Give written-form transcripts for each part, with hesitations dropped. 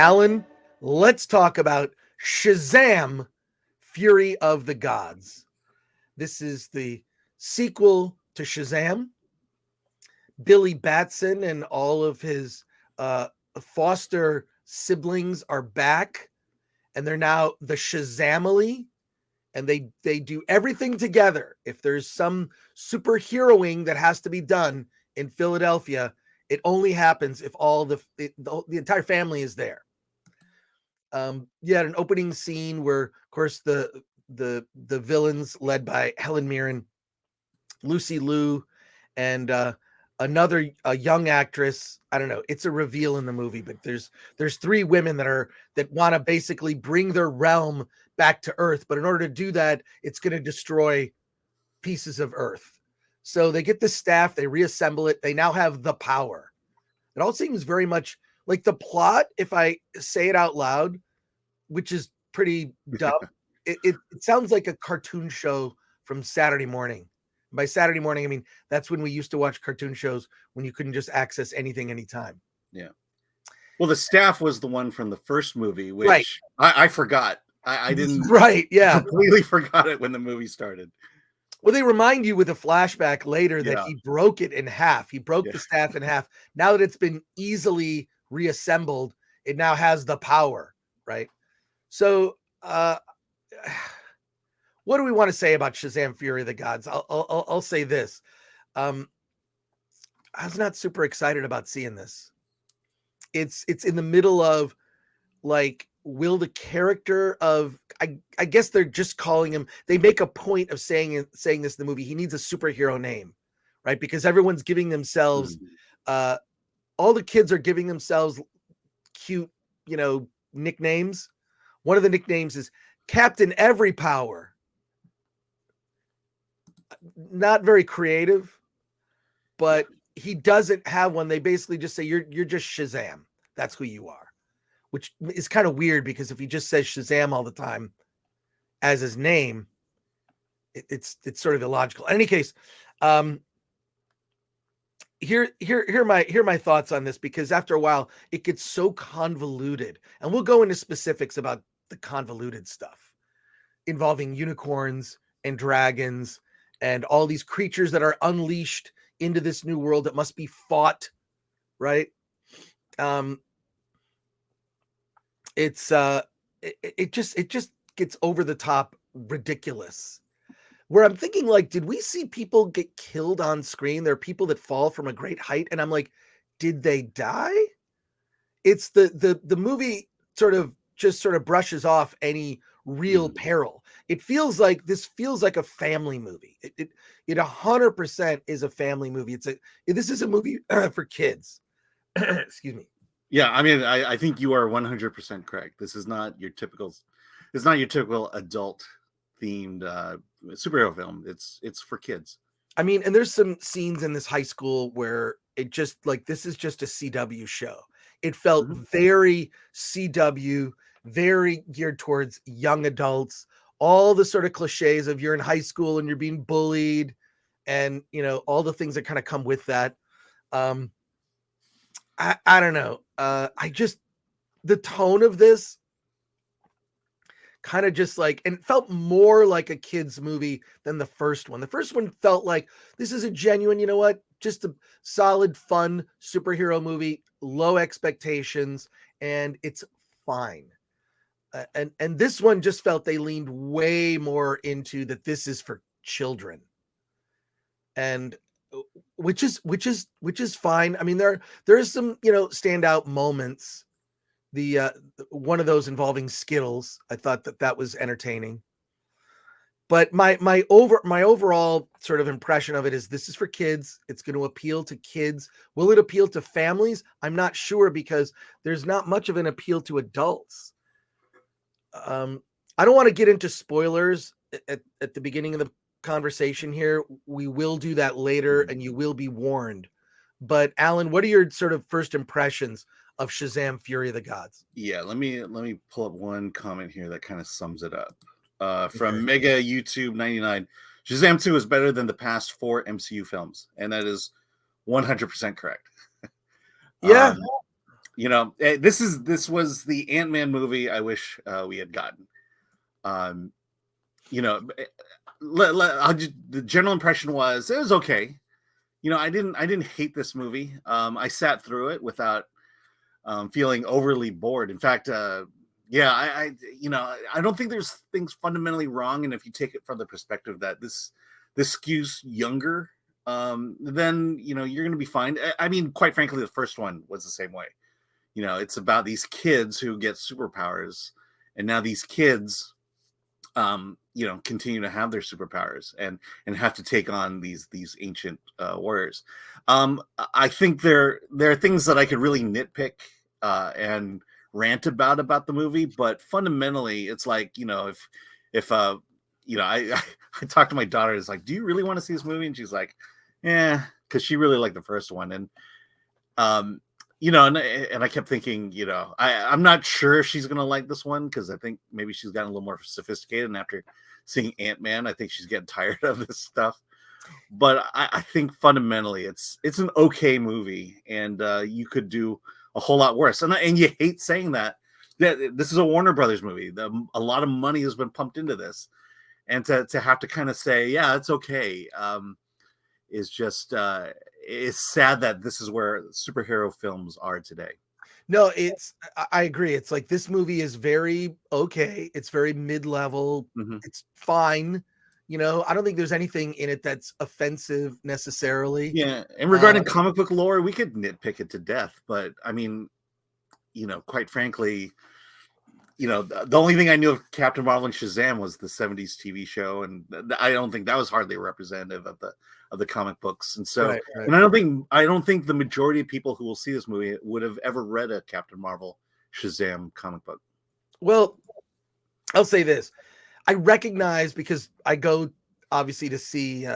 Alan, let's talk about Shazam, Fury of the Gods. This is the sequel to Shazam. Billy Batson and all of his foster siblings are back, and they're now the Shazamily, and they do everything together. If there's some superheroing that has to be done in Philadelphia, it only happens if all the entire family is there. You had an opening scene where, of course, the villains led by Helen Mirren, Lucy Liu, and another young actress. I don't know. It's a reveal in the movie, but there's three women that want to basically bring their realm back to Earth. But in order to do that, it's going to destroy pieces of Earth. So they get the staff, they reassemble it. They now have the power. It all seems very much like the plot, if I say it out loud, which is pretty dumb. It sounds like a cartoon show from Saturday morning. By Saturday morning, I mean, that's when we used to watch cartoon shows when you couldn't just access anything anytime. Yeah. Well, the staff was the one from the first movie, which right. I forgot. I didn't. Right. Yeah. Completely forgot it when the movie started. Well, they remind you with a flashback later that he broke it in half. He broke the staff in half. Now that it's been easily reassembled, it now has the power, right? So, what do we want to say about Shazam: Fury of the Gods? I'll say this. I was not super excited about seeing this. It's in the middle of, like, will the character of, I guess they're just calling him, they make a point of saying this in the movie, he needs a superhero name, right? Because everyone's giving themselves, all the kids are giving themselves cute, nicknames. One of the nicknames is Captain Every Power. Not very creative, but he doesn't have one. They basically just say, you're just Shazam. That's who you are. Which is kind of weird, because if he just says Shazam all the time as his name, it's sort of illogical. In any case, here are my thoughts on this, because after a while it gets so convoluted, and we'll go into specifics about the convoluted stuff involving unicorns and dragons and all these creatures that are unleashed into this new world that must be fought, right? It just gets over the top ridiculous, where I'm thinking, like, did we see people get killed on screen? There are people that fall from a great height, and I'm like, did they die? It's the movie sort of brushes off any real peril. This feels like a family movie. It 100% is a family movie. This is a movie for kids. Excuse me. Yeah, I mean, I think you are 100% correct. This is not your typical adult themed superhero film. It's for kids. I mean, and there's some scenes in this high school where it just, like, this is just a CW show. It felt very CW, very geared towards young adults. All the sort of cliches of you're in high school and you're being bullied, and all the things that kind of come with that. I don't know. The tone of this kind of just like, and it felt more like a kid's movie than the first one. The first one felt like this is a genuine, just a solid, fun superhero movie, low expectations, and it's fine. And this one just felt they leaned way more into that this is for children. And which is fine. I mean, there is some, standout moments. The one of those involving Skittles, I thought that was entertaining. But my overall sort of impression of it is this is for kids. It's going to appeal to kids. Will it appeal to families? I'm not sure, because there's not much of an appeal to adults. I don't want to get into spoilers at the beginning of the conversation here. We will do that later, and you will be warned. But Alan, what are your sort of first impressions of Shazam: Fury of the Gods? Yeah, let me pull up one comment here that kind of sums it up. From Mega YouTube 99, Shazam 2 is better than the past 4 MCU films, and that is 100% correct. Yeah. This was the Ant-Man movie I wish we had gotten. Um, you know, the general impression was it was okay. I didn't hate this movie. I sat through it without feeling overly bored. In fact, I don't think there's things fundamentally wrong. And if you take it from the perspective that this skews younger, then you're going to be fine. I mean, quite frankly, the first one was the same way. It's about these kids who get superpowers, and now these kids continue to have their superpowers and have to take on these ancient warriors. I think there are things that I could really nitpick and rant about the movie, but fundamentally, it's like if I I talked to my daughter. It's like, do you really want to see this movie? And she's like, yeah, because she really liked the first one, and and I kept thinking, I'm not sure if she's gonna like this one because I think maybe she's gotten a little more sophisticated, and after seeing Ant-Man, I think she's getting tired of this stuff. But I think fundamentally, it's an okay movie, and you could do a whole lot worse. And you hate saying that. This is a Warner Brothers movie. A lot of money has been pumped into this, and to have to kind of say, yeah, it's okay, is just it's sad that this is where superhero films are today. No, I agree. It's like this movie is very okay. It's very mid-level. Mm-hmm. It's fine. I don't think there's anything in it that's offensive necessarily. Yeah, and regarding comic book lore, we could nitpick it to death, but I mean, quite frankly, the only thing I knew of Captain Marvel and Shazam was the 70s TV show, and I don't think that was hardly representative of the comic books. And so, right. And I don't think the majority of people who will see this movie would have ever read a Captain Marvel Shazam comic book. Well, I'll say this. I recognize, because I go obviously to see,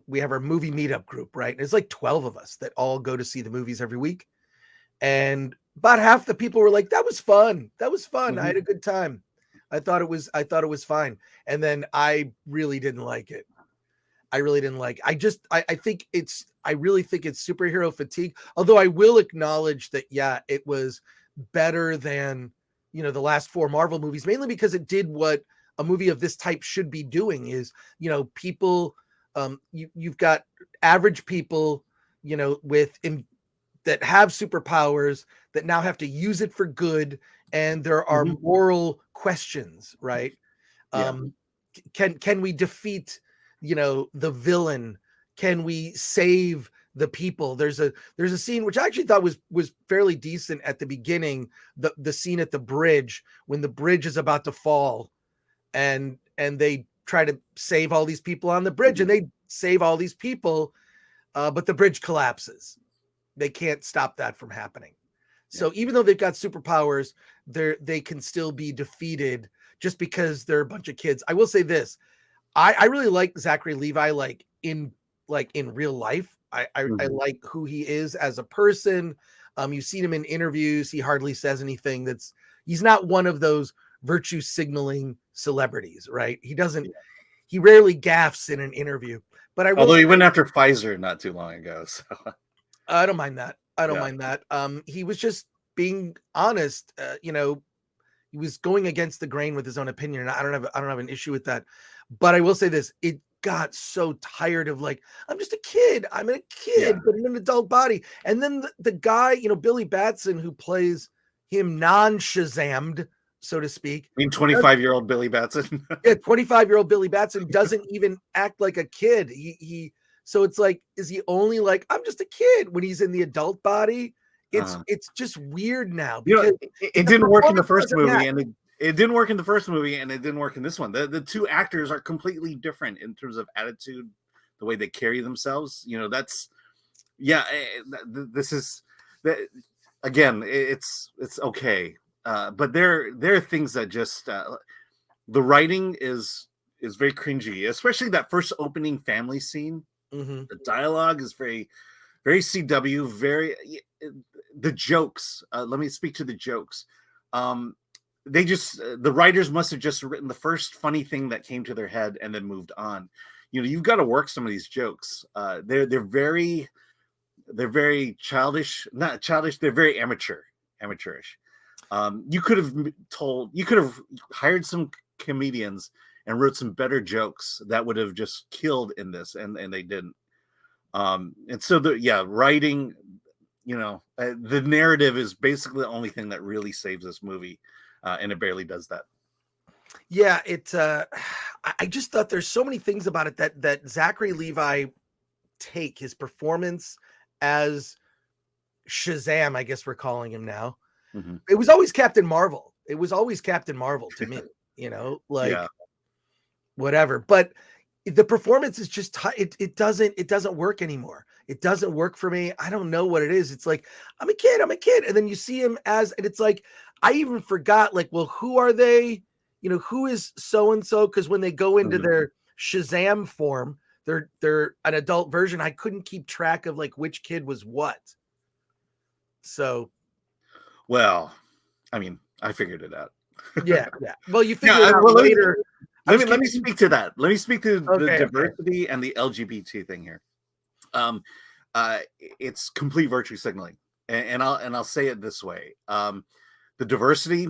we have our movie meetup group, right? And there's like 12 of us that all go to see the movies every week. And about half the people were like, that was fun. That was fun. Mm-hmm. I had a good time. I thought it was fine. And then I really didn't like it. I really think it's superhero fatigue. Although I will acknowledge that, yeah, it was better than, the last 4 Marvel movies, mainly because it did what a movie of this type should be doing is, people, you've got average people, that have superpowers that now have to use it for good. And there are moral questions, right? Yeah. Can we defeat, the villain? Can we save the people? There's a scene which I actually thought was fairly decent at the beginning, the scene at the bridge when the bridge is about to fall, and they try to save all these people on the bridge, and they save all these people, but the bridge collapses. They can't stop that from happening. So even though they've got superpowers, they can still be defeated just because they're a bunch of kids. I will say this. I really like Zachary Levi, in real life. I like who he is as a person. You've seen him in interviews. He hardly says anything he's not one of those virtue signaling celebrities, right? He rarely gaffes in an interview, but although he went after Pfizer not too long ago. So I don't mind that. Mind that. He was just being honest. He was going against the grain with his own opinion. And I don't have an issue with that. But I will say this: it got so tired of I'm just a kid. I'm a kid, but in an adult body. And then the guy, Billy Batson, who plays him non-Shazammed, so to speak. I mean, 25-year-old Billy Batson. Yeah, 25-year-old Billy Batson doesn't even act like a kid. So it's like, is he only I'm just a kid when he's in the adult body? It's just weird now. Because it didn't work in the first movie, and it didn't work in the first movie, and it didn't work in this one. The two actors are completely different in terms of attitude, the way they carry themselves. This is again, it's okay, but there are things that just the writing is very cringy, especially that first opening family scene. The dialogue is very, very CW. The jokes. Let me speak to the jokes. The writers must have just written the first funny thing that came to their head and then moved on. You've got to work some of these jokes. They're very they're very childish, not childish. They're very amateurish. You could have hired some comedians and wrote some better jokes that would have just killed in this, and they didn't. And so writing, the narrative is basically the only thing that really saves this movie, and it barely does that. Yeah, I just thought there's so many things about it that Zachary Levi take, his performance as Shazam, I guess we're calling him now. Mm-hmm. It was always Captain Marvel. It was always Captain Marvel to me, whatever. But the performance is just it doesn't work anymore. It doesn't work for me. I don't know what it is. It's like I'm a kid, and then you see him and it's like I even forgot, like, well, who are they? Who is so and so? Because when they go into their Shazam form, they're an adult version. I couldn't keep track of like which kid was what. So, well, I mean, I figured it out. yeah. Well, you figured it out later. Let me speak to that. Let me speak to the diversity and the LGBT thing here. It's complete virtue signaling, and I'll say it this way: the diversity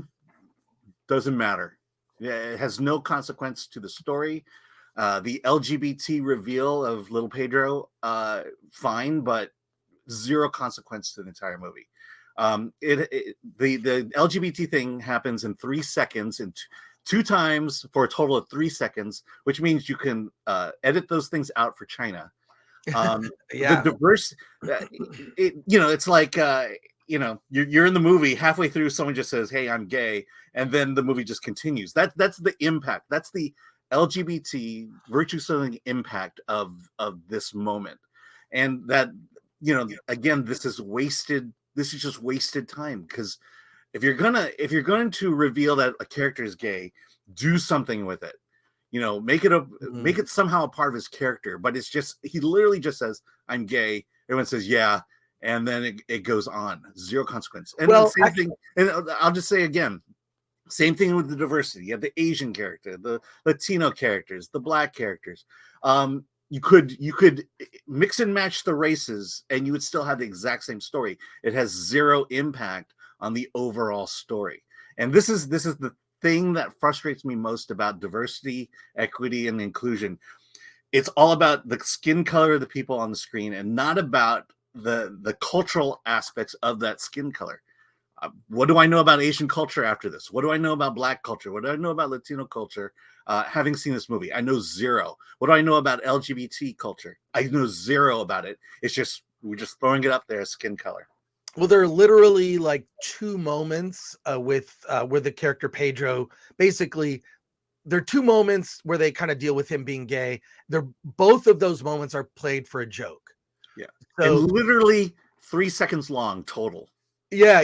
doesn't matter. It has no consequence to the story. The LGBT reveal of little Pedro, fine, but zero consequence to the entire movie. The LGBT thing happens in 3 seconds and two times for a total of 3 seconds, which means you can edit those things out for China. The diverse, it's like you're in the movie, halfway through someone just says, "Hey, I'm gay," and then the movie just continues. That's the impact. That's the LGBT virtue signaling impact of this moment. And that, again, this is just wasted time, because if you're going to reveal that a character is gay, do something with it. Make it somehow a part of his character. But it's just, he literally just says, "I'm gay." Everyone says, "Yeah." And then it goes on. Zero consequence. And the same thing, and I'll just say again, same thing with the diversity. You have the Asian character, the Latino characters, the Black characters. You could mix and match the races, and you would still have the exact same story. It has zero impact on the overall story. And this is the thing that frustrates me most about diversity, equity, and inclusion. It's all about the skin color of the people on the screen, and not about the cultural aspects of that skin color. What do I know about Asian culture after this? What do I know about Black culture? What do I know about Latino culture? Having seen this movie, I know zero. What do I know about LGBT culture? I know zero about it. It's just, we're just throwing it up there as skin color. Well, there are literally like 2 moments with where the character Pedro, basically, there are 2 moments where they kind of deal with him being gay. Both of those moments are played for a joke. Yeah. So, and literally 3 seconds long total. Yeah.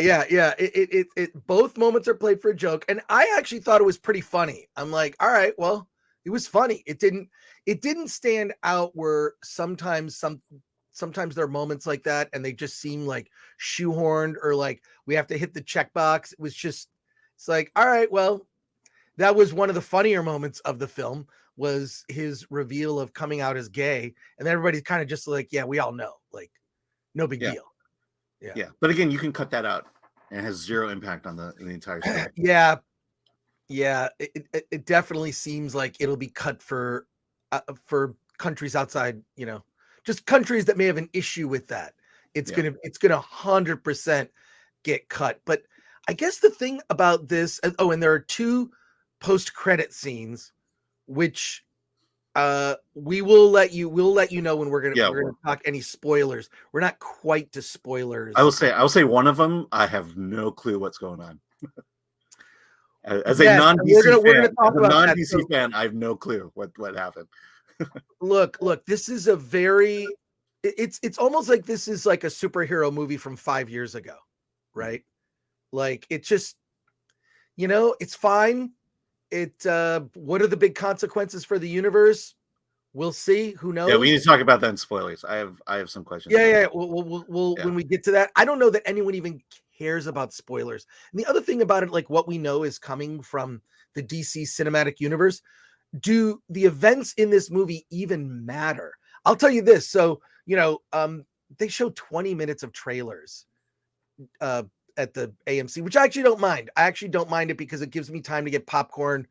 It both moments are played for a joke, and I actually thought it was pretty funny. I'm like, all right, well, it was funny. It didn't stand out where sometimes there are moments like that, and they just seem like shoehorned, or like we have to hit the checkbox. It's like, all right, well, that was one of the funnier moments of the film, was his reveal of coming out as gay, and everybody's kind of just like, yeah, we all know, like, no big deal. Yeah. But again, you can cut that out, and it has zero impact on the entire story. Yeah. It definitely seems like it'll be cut for countries outside, just countries that may have an issue with that. It's gonna 100% get cut. But I guess the thing about this, and there are 2 post-credit scenes, which we'll let you know when we're gonna talk any spoilers. We're not quite to spoilers. I will say one of them, I have no clue what's going on. As a non-DC fan, I have no clue what happened. Look, this is a very, it's almost like this is like a superhero movie from 5 years ago, right? Like, it just, it's fine. What are the big consequences for the universe? We'll see. Who knows? Yeah, we need to talk about that in spoilers. I have some questions. Yeah. We'll when we get to that. I don't know that anyone even cares about spoilers. And the other thing about it, like, what we know is coming from the DC cinematic universe. Do the events in this movie even matter? I'll tell you this. So, they show 20 minutes of trailers at the AMC, which I actually don't mind. I actually don't mind it because it gives me time to get popcorn,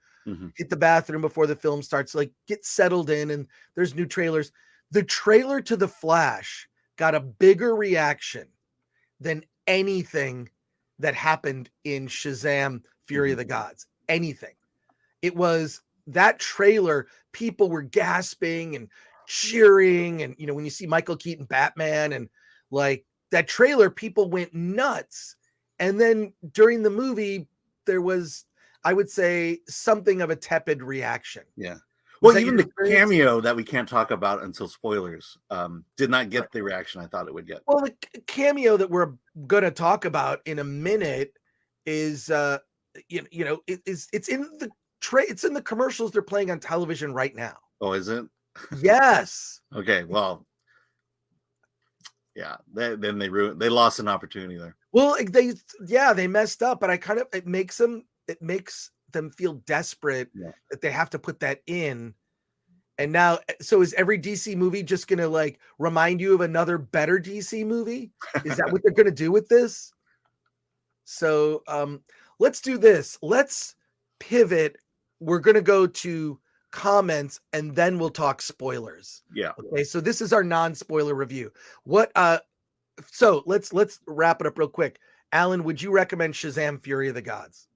hit the bathroom before the film starts, like get settled in, and there's new trailers. The trailer to The Flash got a bigger reaction than anything that happened in Shazam Fury of the Gods. Anything. It was that trailer, people were gasping and cheering, and when you see Michael Keaton Batman and like that trailer, people went nuts. And then during the movie, there was, I would say, something of a tepid reaction. Yeah. Was Well, even the experience? cameo that we can't talk about until spoilers did not get the reaction I thought it would get. Well, the cameo that we're going to talk about in a minute is, it's in the it's in the commercials they're playing on television right now. Oh, is it? Yes. Okay. Well, yeah. Then they lost an opportunity there. Well, they messed up, but it makes them feel desperate that they have to put that in. And now, so is every DC movie just going to like remind you of another better DC movie? Is that what they're going to do with this? So let's do this. Let's pivot. We're going to go to comments and then we'll talk spoilers. Yeah. Okay. So this is our non-spoiler review. So let's wrap it up real quick. Alan, would you recommend Shazam Fury of the Gods?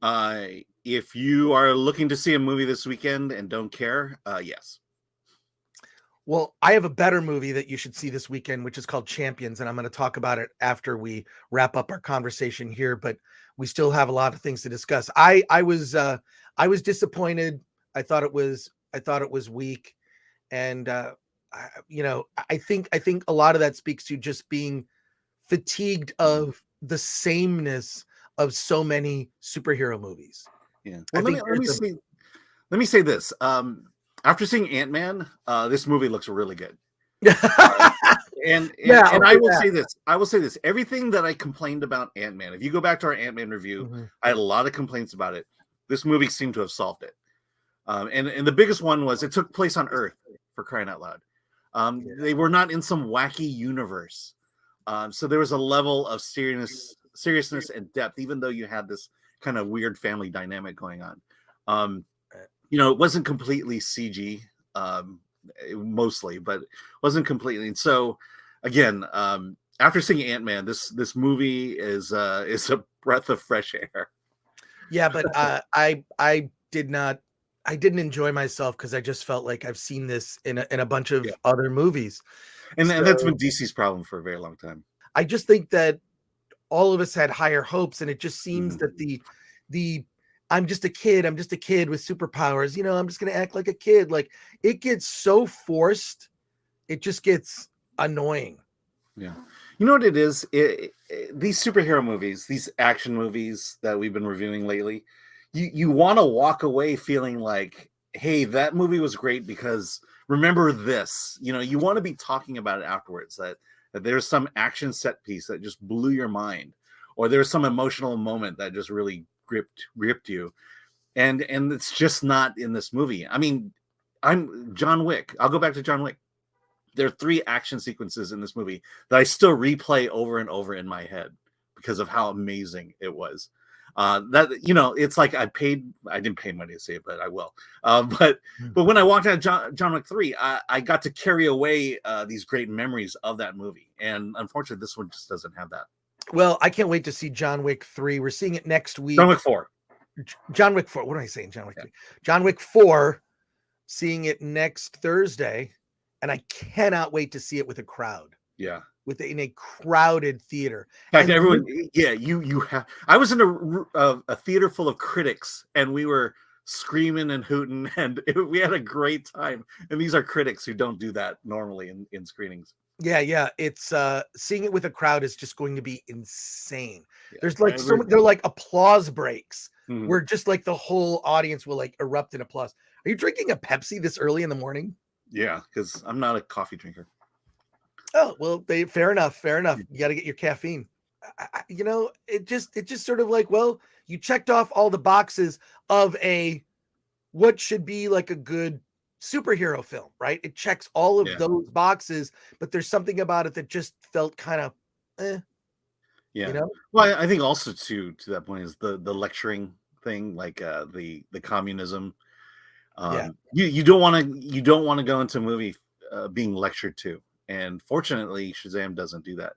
If you are looking to see a movie this weekend and don't care, yes. Well, I have a better movie that you should see this weekend, which is called Champions, and I'm going to talk about it after we wrap up our conversation here, but we still have a lot of things to discuss. I was disappointed. I thought it was weak. And I think a lot of that speaks to just being fatigued of the sameness of so many superhero movies. Yeah. Well, let me say this. After seeing Ant-Man, this movie looks really good. And I will say this. Everything that I complained about Ant-Man, if you go back to our Ant-Man review, I had a lot of complaints about it. This movie seemed to have solved it. And the biggest one was it took place on Earth, for crying out loud. They were not in some wacky universe. So there was a level of seriousness and depth, even though you had this kind of weird family dynamic going on. It wasn't completely CG, mostly, but it wasn't completely. And so, again, after seeing Ant-Man, this movie is a breath of fresh air. Yeah, but I didn't enjoy myself because I just felt like I've seen this in a bunch of other movies. And that's been DC's problem for a very long time. I just think that all of us had higher hopes, and it just seems that the I'm just a kid with superpowers. I'm just going to act like a kid. Like, it gets so forced. It just gets annoying. Yeah. You know what it is? These superhero movies, these action movies that we've been reviewing lately, you want to walk away feeling like, hey, that movie was great because remember this. You want to be talking about it afterwards, that there's some action set piece that just blew your mind, or there's some emotional moment that just really gripped you, and it's just not in this movie. I mean, I'm John Wick. I'll go back to John Wick. There are 3 action sequences in this movie that I still replay over and over in my head because of how amazing it was. It's like I didn't pay money to see it, but I will. But when I walked out of John Wick 3, I got to carry away these great memories of that movie, and unfortunately, this one just doesn't have that. Well, I can't wait to see John Wick 3. We're seeing it next week. John Wick 4. John Wick 4. What am I saying? John Wick 3. John Wick 4. Seeing it next Thursday, and I cannot wait to see it with a crowd. Yeah. In a crowded theater. In fact, everyone. Yeah, you have. I was in a theater full of critics, and we were screaming and hooting, and we had a great time. And these are critics who don't do that normally in screenings. Yeah. It's seeing it with a crowd is just going to be insane. Yeah. There's like they're like applause breaks where just like the whole audience will like erupt in applause. Are you drinking a Pepsi this early in the morning? Yeah, because I'm not a coffee drinker. Oh, well, fair enough. You got to get your caffeine. It just sort of like, well, you checked off all the boxes of what should be like a good superhero film, right? It checks all of Yeah. those boxes, but there's something about it that just felt kind of, Yeah. you know? Well, I think also to that point is the lecturing thing, like the communism. Yeah. You don't want to go into a movie being lectured to, and fortunately, Shazam doesn't do that.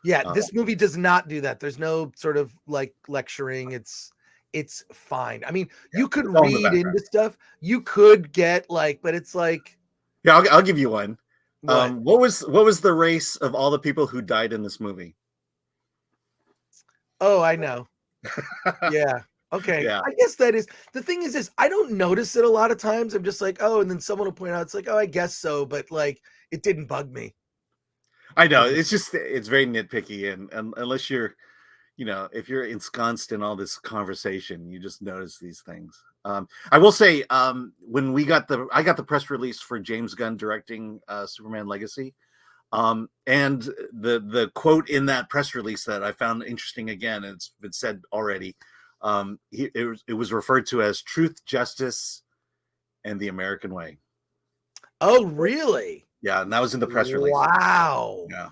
Yeah, Uh, this movie does not do that. There's no sort of like lecturing. It's fine. I mean, you could it's all in the read background. into stuff. You could get like, but it's like Yeah, I'll give you one. what? What was the race of all the people who died in this movie? Oh, I know. Yeah. Okay. Yeah, I guess that is the thing is this. I don't notice it a lot of times. I'm just like, oh, and then someone will point out, it's like, oh, I guess so, but like it didn't bug me. I know. It's very nitpicky, and unless you're, if you're ensconced in all this conversation, you just notice these things. I will say, when I got the press release for James Gunn directing Superman Legacy, and the quote in that press release that I found interesting again, and it's been said already, it was referred to as truth, justice, and the American way. Oh, really? Yeah, and that was in the press release. Wow. Yeah.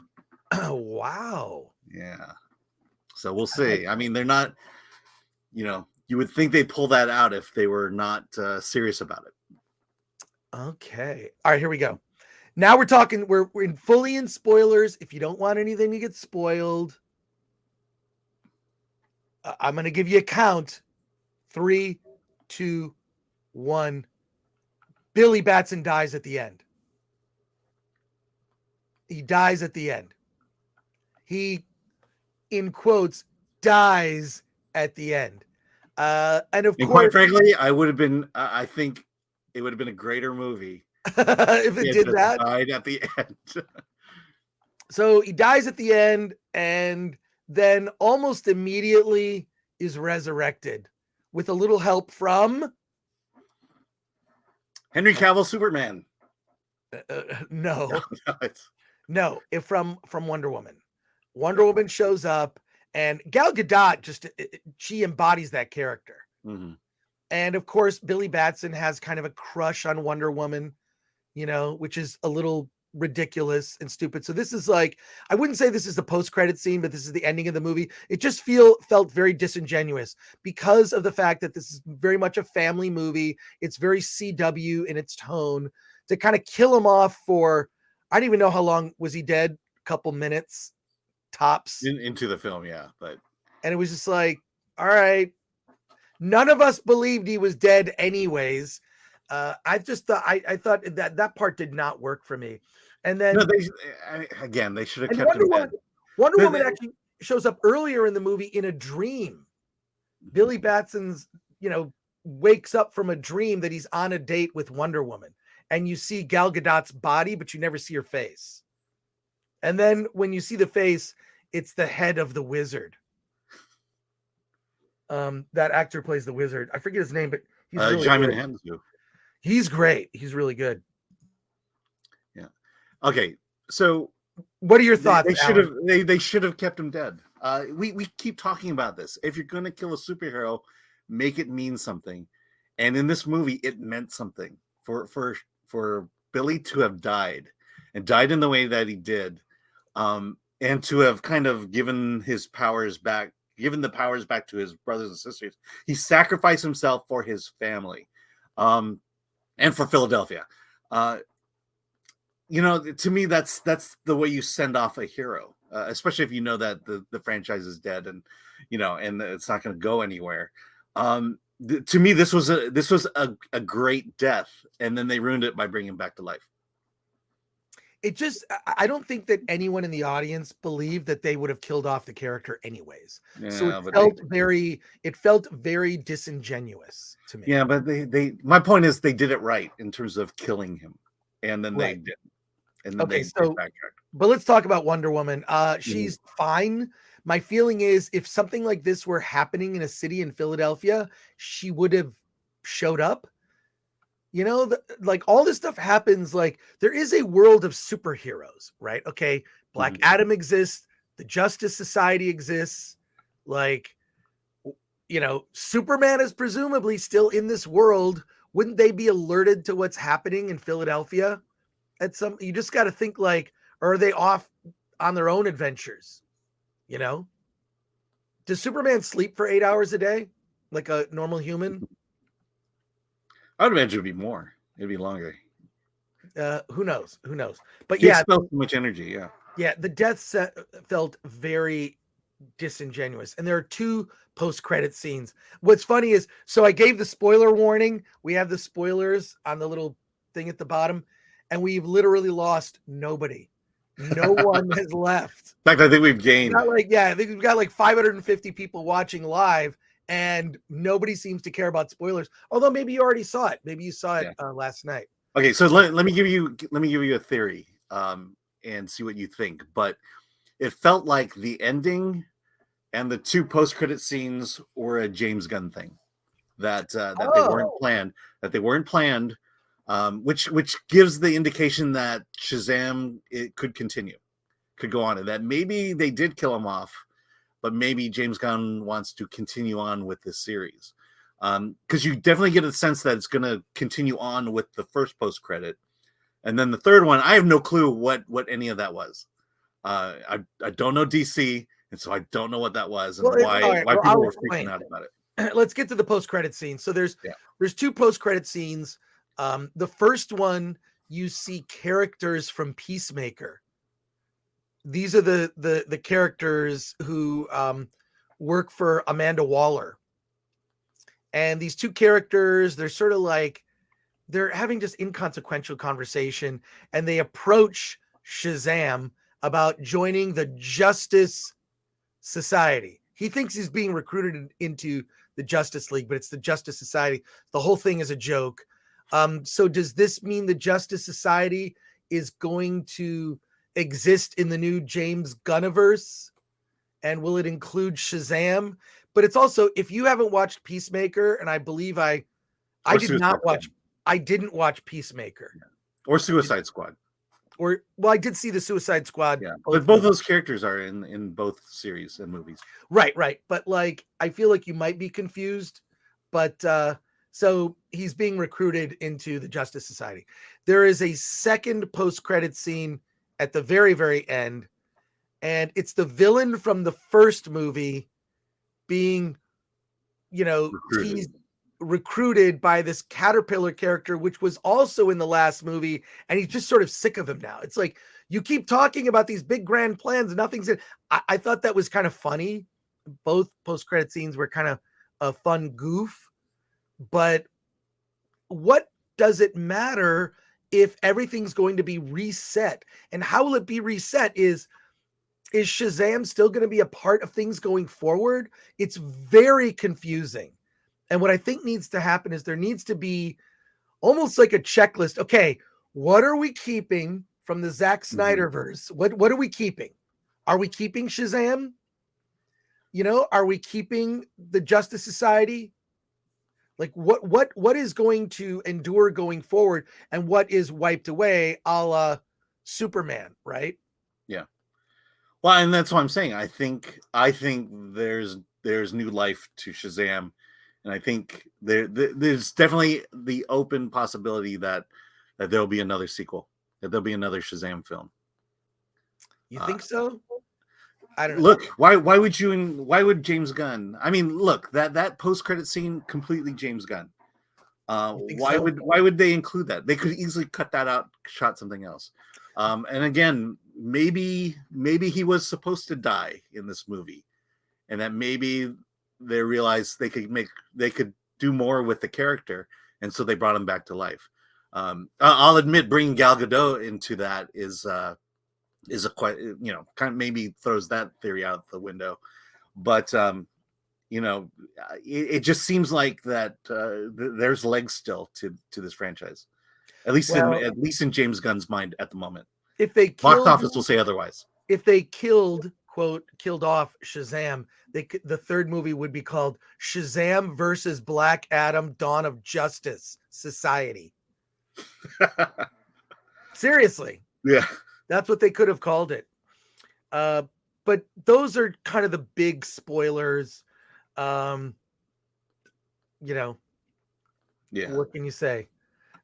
Wow. Yeah. So we'll see. I mean, they're not, you would think they'd pull that out if they were not serious about it. Okay. All right, here we go. Now we're talking, we're fully in spoilers. If you don't want anything to get spoiled, I'm going to give you a count. 3, 2, 1. Billy Batson dies at the end. He dies at the end. He, in quotes, dies at the end. And of course, quite frankly, I think it would have been a greater movie if it did that. Died at the end. So he dies at the end, and then almost immediately is resurrected with a little help from Henry Cavill Superman. No, from Wonder Woman. Wonder Woman shows up, and Gal Gadot she embodies that character. Mm-hmm. And of course, Billy Batson has kind of a crush on Wonder Woman, which is a little ridiculous and stupid. So this is like, I wouldn't say this is the post-credit scene, but this is the ending of the movie. It just felt very disingenuous because of the fact that this is very much a family movie. It's very CW in its tone. To kind of kill him off for, I don't even know how long was he dead, a couple minutes tops into the film. Yeah. And it was just like, all right, none of us believed he was dead anyways. I thought that part did not work for me. And then they should have kept him dead. Wonder Woman actually shows up earlier in the movie in a dream. Billy Batson's, wakes up from a dream that he's on a date with Wonder Woman, and you see Gal Gadot's body, but you never see her face. And then when you see the face, it's the head of the Wizard. That actor plays the Wizard. I forget his name, but he's really good. He's great. He's really good. Yeah. Okay. So what are your thoughts? They should have kept him dead. We keep talking about this. If you're going to kill a superhero, make it mean something. And in this movie, it meant something for Billy to have died in the way that he did. And to have kind of given the powers back to his brothers and sisters. He sacrificed himself for his family. And for Philadelphia. To me, that's the way you send off a hero, especially if you know that the franchise is dead and it's not going to go anywhere. To me, this was a great death, and then they ruined it by bringing him back to life. I don't think that anyone in the audience believed that they would have killed off the character anyways. Yeah, so it felt very disingenuous to me. Yeah, but my point is they did it right in terms of killing him, and then they didn't. And then but let's talk about Wonder Woman. She's fine. My feeling is if something like this were happening in a city in Philadelphia, she would have showed up. Like all this stuff happens, like there is a world of superheroes, right? Okay. Black Adam exists. The Justice Society exists. Like, Superman is presumably still in this world wouldn't they be alerted to what's happening in Philadelphia? You just got to think like, or are they off on their own adventures? You know, does Superman sleep for 8 hours a day like a normal human? I would imagine it'd be more. It'd be longer. Who knows? Who knows? But He yeah, expels too much energy. Yeah. yeah, the deaths felt very disingenuous, and there are two post-credit scenes. What's funny is, so I gave the spoiler warning. We have the spoilers on the little thing at the bottom, and we've literally lost nobody. No one has left. In fact, I think we've gained. I think we've got like 550 people watching live, and nobody seems to care about spoilers. Although maybe you already saw it. Maybe you saw it last night. Okay, so let me give you a theory, and see what you think. But it felt like the ending and the two post-credit scenes were a James Gunn thing, that they weren't planned, which gives the indication that Shazam it could go on, and that maybe they did kill him off, but maybe James Gunn wants to continue on with this series, because you definitely get a sense that it's going to continue on with the first post-credit, and then the third one. I have no clue what any of that was. I don't know DC. And so I don't know what that was and why people were freaking out about it. Let's get to the post-credit scene. So there's two post-credit scenes. The first one, you see characters from Peacemaker. These are the characters who work for Amanda Waller. And these two characters, they're sort of like, they're having just inconsequential conversation, and they approach Shazam about joining the Justice Society. He thinks he's being recruited into the Justice League, but it's the Justice Society. The whole thing is a joke. So does this mean the Justice Society is going to exist in the new James Gunniverse? And will it include Shazam? But it's also, if you haven't watched Peacemaker, and I believe I didn't watch Peacemaker. Or Suicide Squad. I did see the Suicide Squad. Yeah, but both those characters are in both series and movies. Right. But like, I feel like you might be confused. But so he's being recruited into the Justice Society. There is a second post-credit scene at the very, very end, and it's the villain from the first movie being, recruited by this caterpillar character, which was also in the last movie, and he's just sort of sick of him now. It's like, you keep talking about these big grand plans, nothing's in. I thought that was kind of funny. Both post-credit scenes were kind of a fun goof, but what does it matter if everything's going to be reset? And how will it be reset? Is Shazam still going to be a part of things going forward? It's very confusing. And what I think needs to happen is there needs to be almost like a checklist. Okay, what are we keeping from the Zack Snyderverse? What are we keeping? Are we keeping Shazam? Are we keeping the Justice Society? Like what is going to endure going forward, and what is wiped away, a la Superman, right? Yeah. Well, and that's what I'm saying. I think there's new life to Shazam. And I think there's definitely the open possibility that there'll be another sequel, that there'll be another Shazam film. You think so? I don't know. Look, why would James Gunn? I mean, look, that post-credit scene, completely James Gunn. Why would they include that? They could easily cut that out, shot something else. And again, maybe he was supposed to die in this movie, and that maybe they realized they could do more with the character, and so they brought him back to life. I'll admit, bringing Gal Gadot into that is a quite, kind of maybe throws that theory out the window, but it just seems like that there's legs still to this franchise, at least in James Gunn's mind at the moment. If they box office will say otherwise. If they killed off Shazam, the third movie would be called Shazam versus Black Adam: Dawn of Justice Society. Seriously. Yeah. That's what they could have called it. But those are kind of the big spoilers. Yeah. What can you say?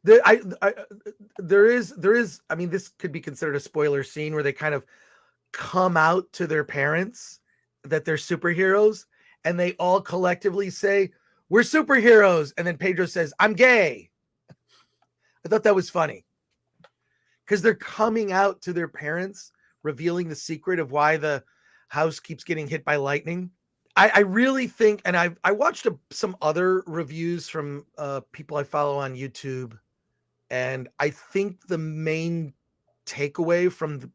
There is. I mean, this could be considered a spoiler scene where they kind of come out to their parents that they're superheroes, and they all collectively say, "We're superheroes," and then Pedro says, "I'm gay." I thought that was funny because they're coming out to their parents, revealing the secret of why the house keeps getting hit by lightning. I really think, and I watched some other reviews from people I follow on YouTube, and I think the main takeaway from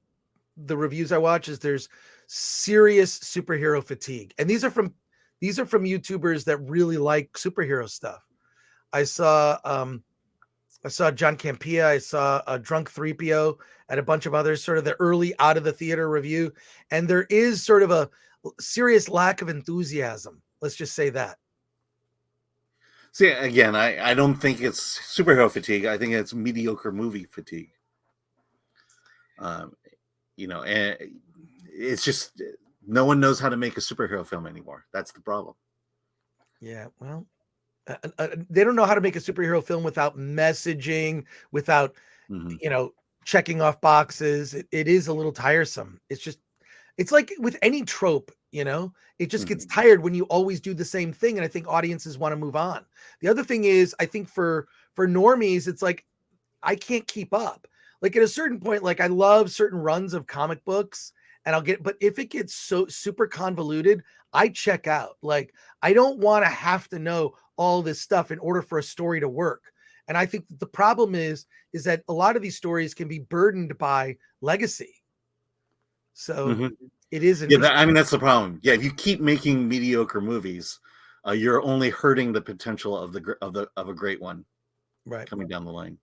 the reviews I watch is there's serious superhero fatigue, and these are from YouTubers that really like superhero stuff. I saw John Campea, I saw a Drunk 3PO, and a bunch of others, sort of the early out of the theater review, and there is sort of a serious lack of enthusiasm. Let's just say that. See, again, I don't think it's superhero fatigue. I think it's mediocre movie fatigue. And it's just no one knows how to make a superhero film anymore. That's the problem. Yeah, well, they don't know how to make a superhero film without messaging, without checking off boxes. It is a little tiresome. It's like with any trope, it just gets tired when you always do the same thing. And I think audiences want to move on. The other thing is, I think for normies, it's like, I can't keep up. Like at a certain point, like I love certain runs of comic books and but if it gets so super convoluted, I check out. Like I don't want to have to know all this stuff in order for a story to work. And I think that the problem is that a lot of these stories can be burdened by legacy. So it is. That's the problem. Yeah, if you keep making mediocre movies, you're only hurting the potential of a great one, right, coming down the line.